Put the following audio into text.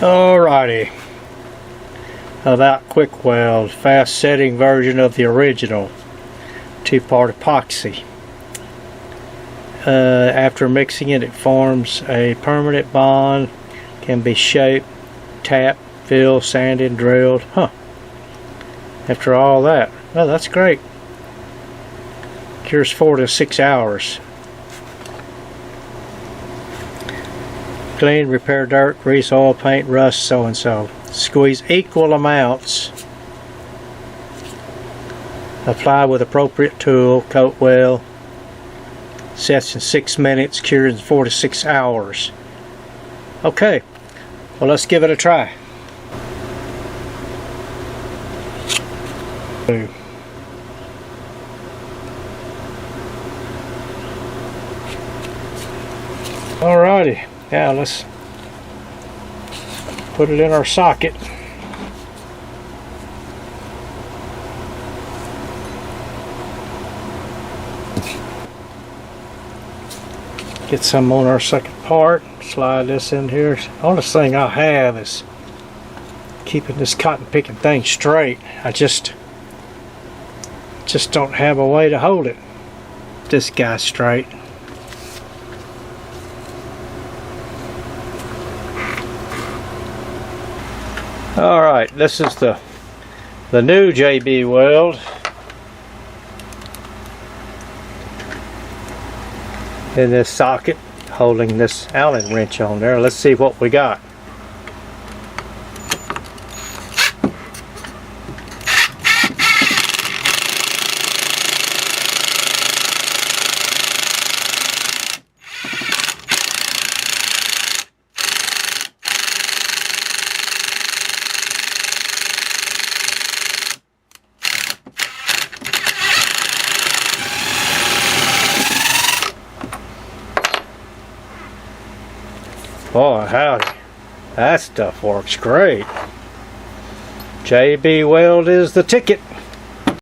Alrighty, about quick weld, fast setting version of the original two-part epoxy. After mixing it, it forms a permanent bond, can be shaped, tapped, filled, sanded, drilled. After all that, well, that's great. Cures 4 to 6 hours. Clean, repair dirt, grease, oil, paint, rust, so and so. Squeeze equal amounts. Apply with appropriate tool, coat well. Sets in 6 minutes, cures in 4 to 6 hours. Okay, well, let's give it a try. Alrighty, now let's put it in our socket. Get some on our second part. Slide this in here. The only thing I have is keeping this cotton picking thing straight. I just don't have a way to hold it. This guy straight. Alright, this is the new JB Weld. In this socket, holding this Allen wrench on there. Let's see what we got. Boy, howdy. That stuff works great. JB Weld is the ticket.